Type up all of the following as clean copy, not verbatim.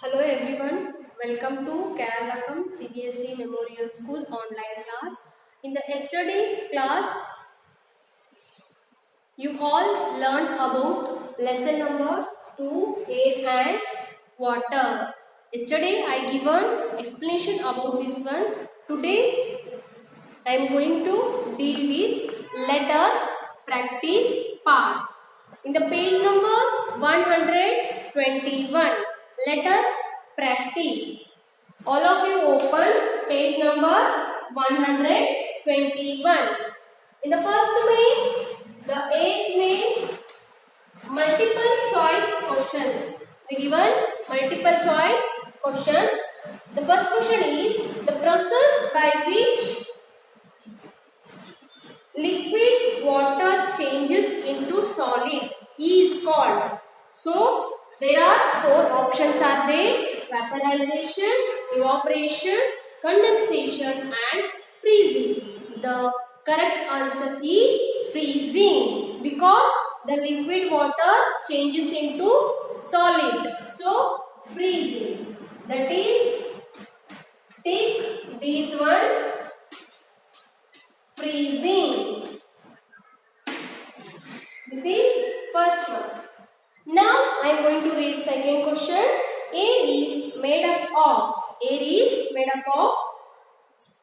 Hello everyone, welcome to Keralakam CBSE Memorial School online class. In the yesterday class, you all learned about lesson number 2, air and water. Yesterday I given explanation about this one. Today I am going to deal with let us practice part. In the page number 121, let us practice. All of you open page number 121. In the first main, the eighth main, multiple choice questions. We given multiple choice questions. The first question is the process by which liquid water changes into solid is called. So there are four options are there: vaporization, evaporation, condensation and freezing. The correct answer is freezing because the liquid water changes into solid. So freezing. That is tick this one, freezing. This is first one. Now I am going to read second question. Air is made up of. Air is made up of.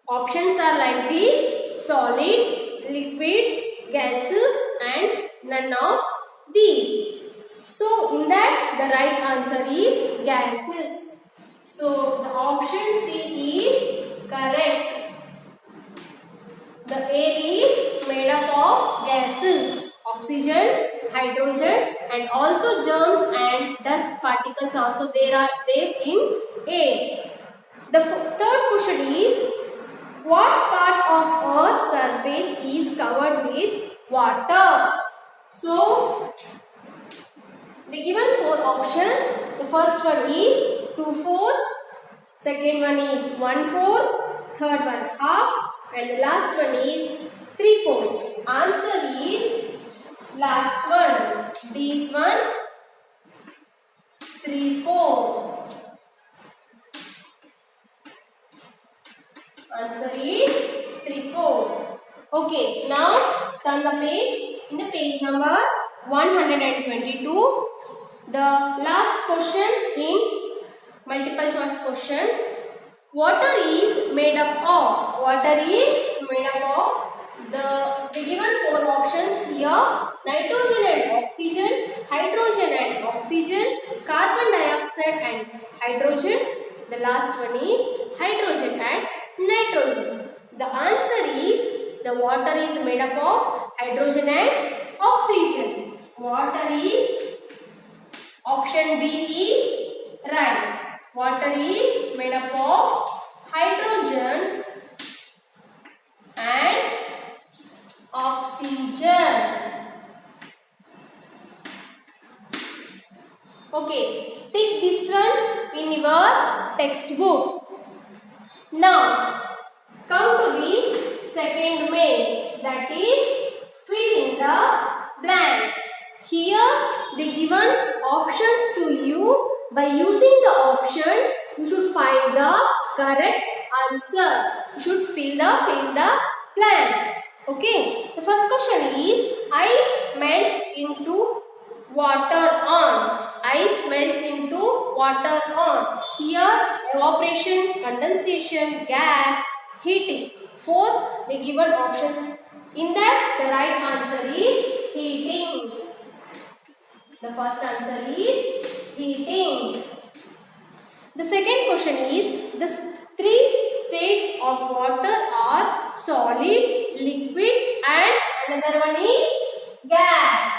Options are like this: solids, liquids, gases, and none of these. So in that the right answer is gases. So the option C is correct. The air is made up of gases, oxygen, hydrogen, and also germs and dust particles also there are there in air. The third question is what part of earth's surface is covered with water? So the given four options. The first one is 2/4, second one is 1/4, third one half, and the last one is 3/4. Answer is last one. D one, 3/4. Answer is 3/4. Okay, now turn the page. In the page number 122, the last question in multiple choice question. Water is made up of. Water is made up of the given four options here: nitrogen and oxygen, hydrogen and oxygen, carbon dioxide and hydrogen. The last one is hydrogen and nitrogen. The answer is the water is made up of hydrogen and oxygen. Water is option B is right. Water is made up of hydrogen and oxygen. Okay, take this one in your textbook. Now, come to the second main, that is fill in the blanks. Here, they given options to you. By using the option, you should find the correct answer. You should fill in the blanks. Okay. The first question is ice melts into water on. Ice melts into water on. Here, evaporation, condensation, gas, heating. Four, the given options. In that, the right answer is heating. The first answer is heating. The second question is the three states of water are solid, liquid, and another one is gas.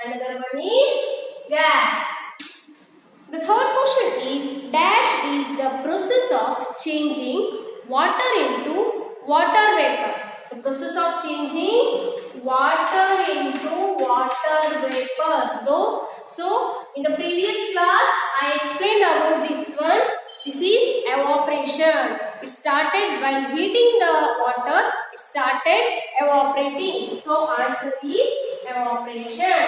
Another one is gas. The third question is dash is the process of changing water into water vapor. The process of changing water into water vapor. So in the previous class I explained about this one. This is evaporation. It started while heating the water. It started evaporating. So answer is evaporation.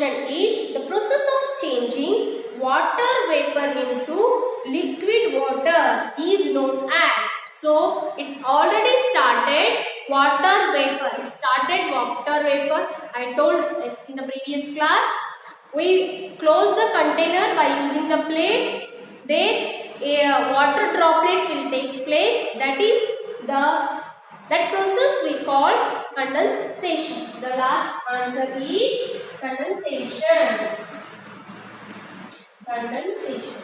question is the process of changing water vapor into liquid water is known as. So it's already started water vapor. It started water vapor. I told in the previous class. We close the container by using the plate. Then water droplets will take place. That process we call condensation. The last answer is condensation. Condensation.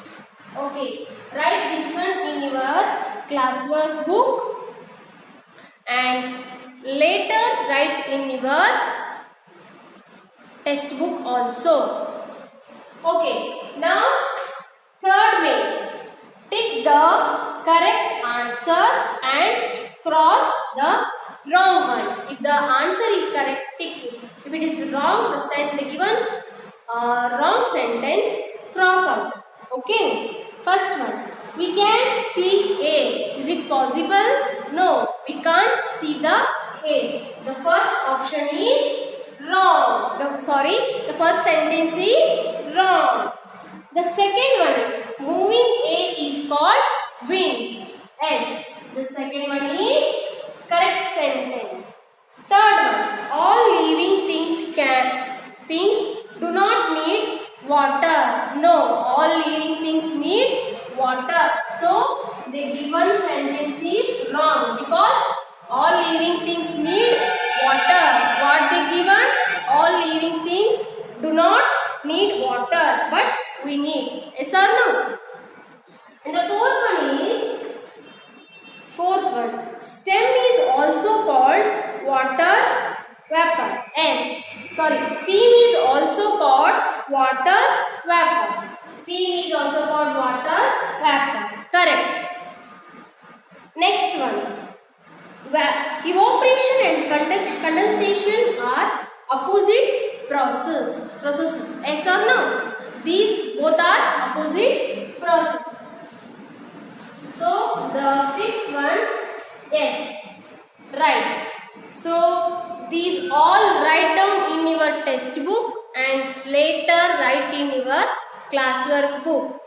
Okay, write this one in your classwork book and later write in your textbook also. Okay, now third main. Tick the correct answer and cross the wrong one. If the answer is correct, tick it. If it is wrong, the given wrong sentence, cross out. Okay. First one. We can see air. Is it possible? No. We can't see the air. The first option is wrong. The first sentence is wrong. The second one is moving air is called wind. Yes. The second one is correct sentence. Third one, all living things do not need water. No, all living things need water. So the given sentence is wrong because all living things need water. What they given? All living things do not need water, but we need. Yes or no? And the fourth one, stem is also called water vapor. Yes. Steam is also called water vapor. Steam is also called water vapor. Correct. Next one. Evaporation and condensation are opposite processes. Yes or no? These both are opposite processes. So the fifth one, yes, right. So these all write down in your textbook and later write in your classwork book.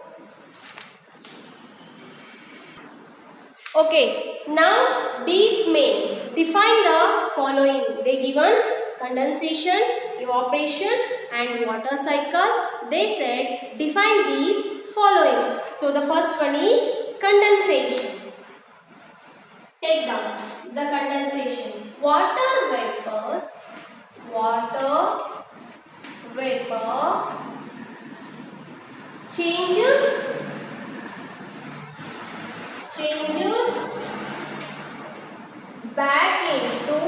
Okay, now deep main. Define the following. They given condensation, evaporation and water cycle. They said define these following. So the first one is condensation. Take down the condensation. Water vapor changes back into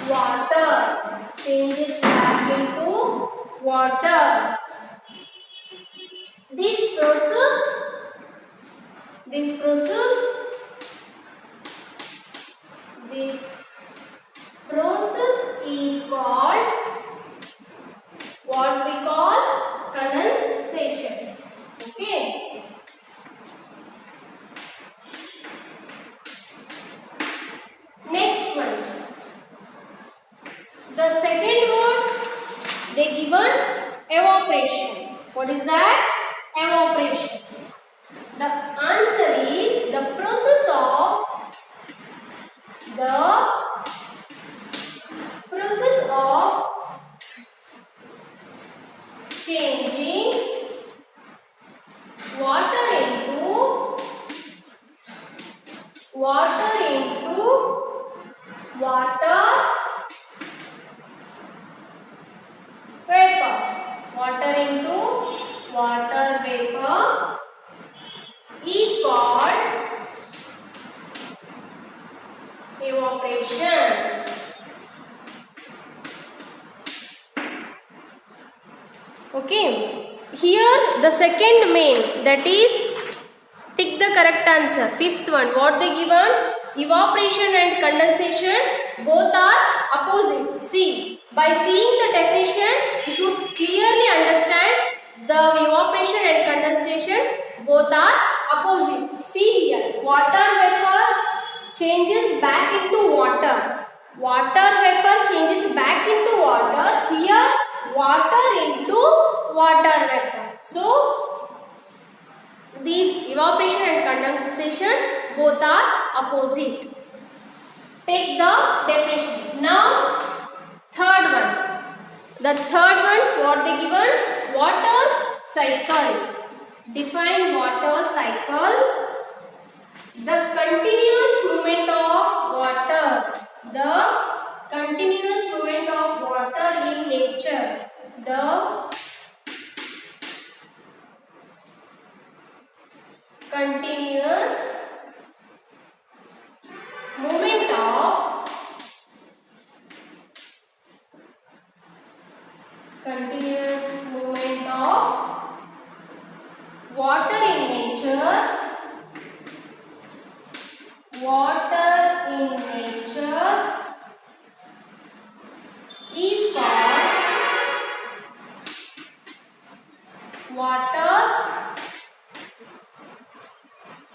water. Changes back into water. This process is called what we call condensation. Okay. Next one. The second word they given evaporation. What is that? Evaporation. The answer is the process of changing water into water vapor is called evaporation. Okay, here the second main, that is tick the correct answer. Fifth one, what they given? Evaporation and condensation both are opposite. See, by seeing the definition you should clearly understand the evaporation and condensation both are opposite. See here, water vapor changes back into water. water vapor changes back into water. Here water into water vapor. So these evaporation and condensation both are opposite. Take the definition. Now third one. The third one, what they given? Water cycle. Define water cycle. The continuous movement of water. The continuous movement of water in nature. The continuous movement of water in nature. Water in nature is called water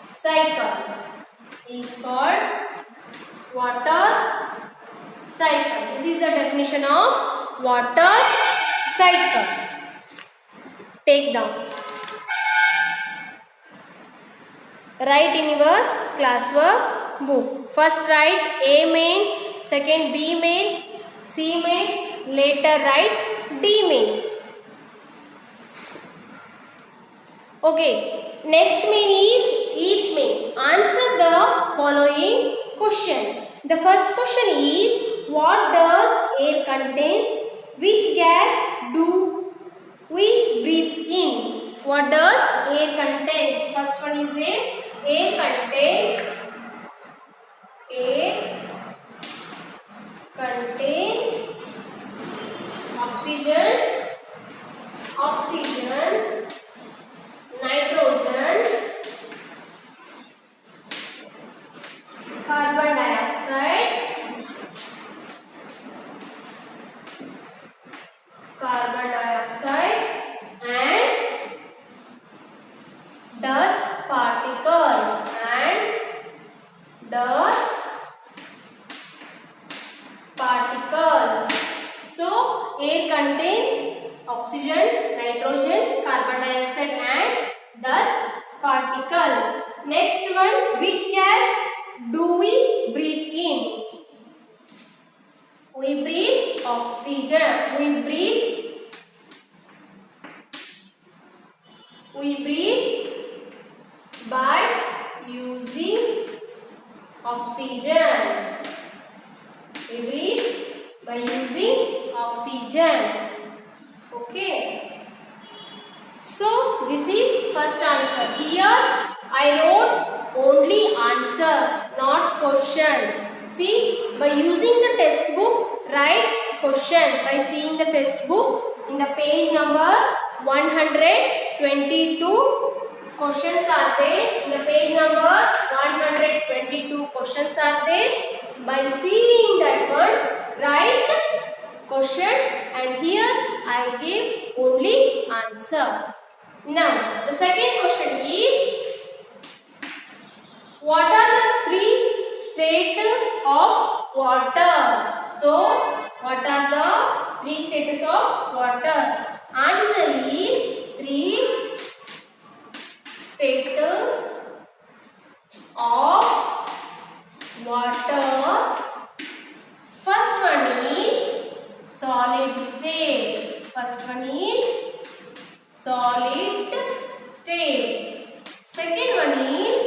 cycle. Is called water cycle. This is the definition of water cycle. Take down. Write in your classwork book. First write A main, second B main, C main, later write D main. Okay, next main is ETH main. Answer the following question. The first question is, what does air contains? Which gas do we breathe in? What does air contains? First one is air contains oxygen, nitrogen, carbon dioxide, and dust particles. So air contains oxygen, nitrogen, carbon dioxide and dust particle. Next one, which gas do we breathe in? We breathe oxygen. We breathe by using oxygen. We breathe by using oxygen. Okay. So this is first answer. Here I wrote only answer, not question. See, by using the textbook, write question. By seeing the textbook, in the page number 122 questions are there. In the page number 122 questions are there. By seeing that one, write question, and here I give only answer. Now the second question is, what are the three status of water? So what are the three status of water? Answer is three status of water. First one is solid state. Second one is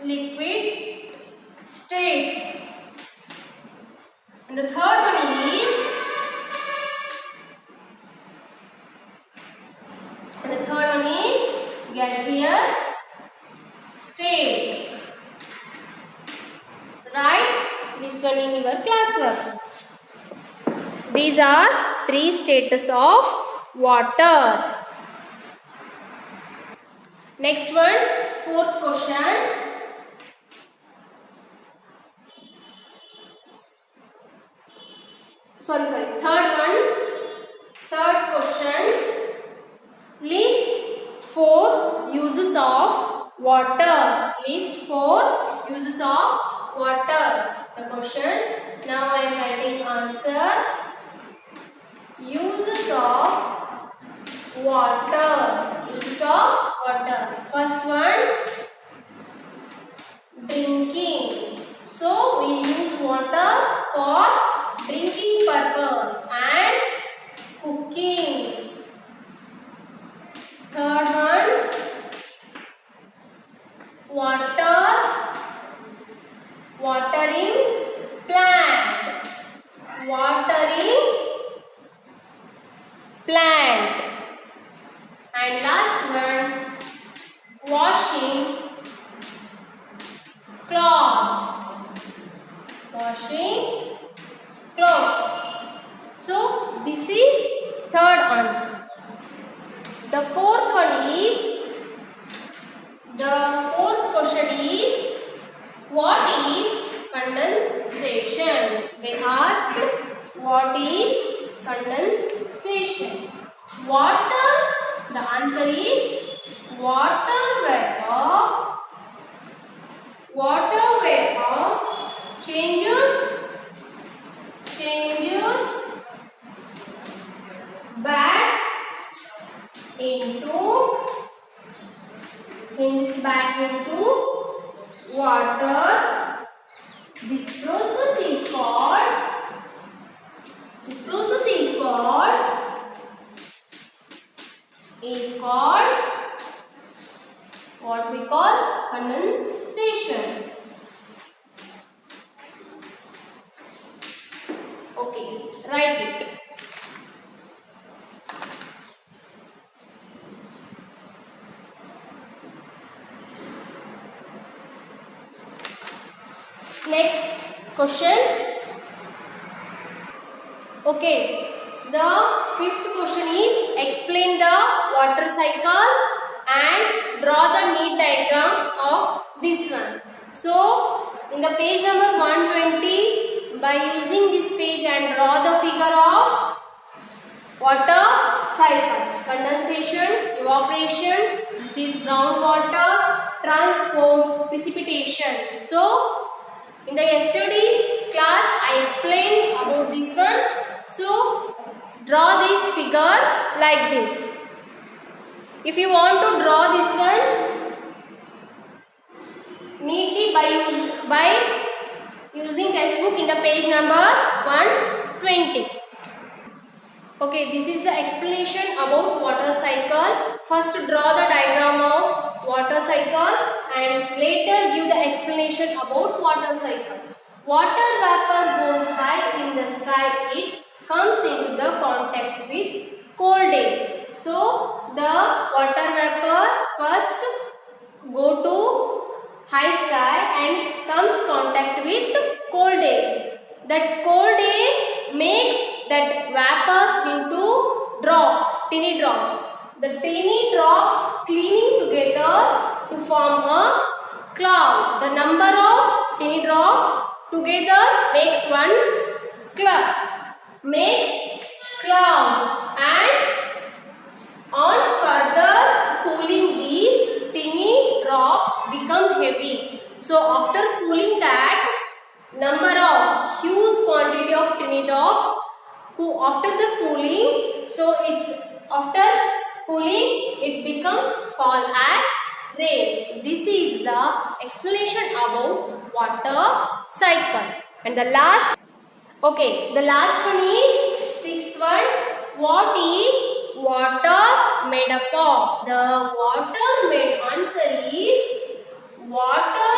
liquid state. And the third one is gaseous state. Write this one in your classwork. These are three status of water. Next one, fourth question. Third question. List 4 uses of water. water. The question. Now I am writing answer. Uses of water. Uses of water. First one, drinking. So we use water for drinking purpose and cooking. Third one, watering plant. Watering plant. And last one, washing clothes. Washing clothes. So this is third answer. The fourth question is, what is condensation? They asked, what is condensation? Water, the answer is water vapor changes back into water. This process is called what we call condensation. Okay, write it. Next question. Okay, the fifth question is, explain the water cycle and draw the neat diagram of this one. So in the page number 120, by using this page and draw the figure of water cycle: condensation, evaporation, this is groundwater, transport, precipitation. So in the yesterday class I explained about this one. So draw this figure like this. If you want to draw this one neatly by using textbook in the page number 120. Okay, this is the explanation about water cycle. First draw the diagram of water cycle and later give the explanation about water cycle. Water vapor goes high in the sky. It comes into the contact with cold air. So the water vapor first go to high sky and comes contact with cold air. That cold air makes that vapors into drops, tiny drops. The tiny drops cleaning together to form a cloud. The number of tiny drops together makes one cloud. Makes clouds, and on further cooling these tiny drops become heavy. So after cooling that, number of huge quantity of tiny drops after the cooling, so it's after cooling it becomes fall as rain. This is the explanation about water cycle. And the last, okay, the last one is sixth one. What is water made up of? The water made answer is water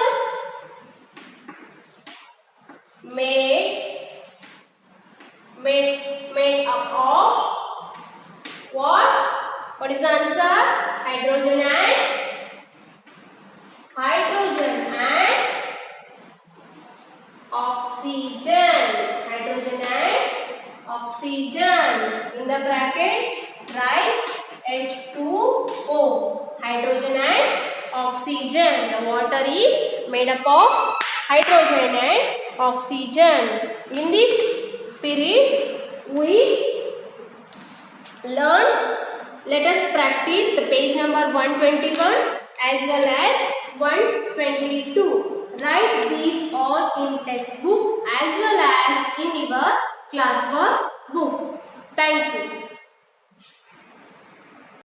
made up of what? What is the answer? Hydrogen and oxygen. Hydrogen and oxygen. In the bracket, write H2O. Hydrogen and oxygen. The water is made up of hydrogen and oxygen. In this period, we learn. Let us practice the page number 121 as well as 122. Write these all textbook as well as in your classwork book. Thank you.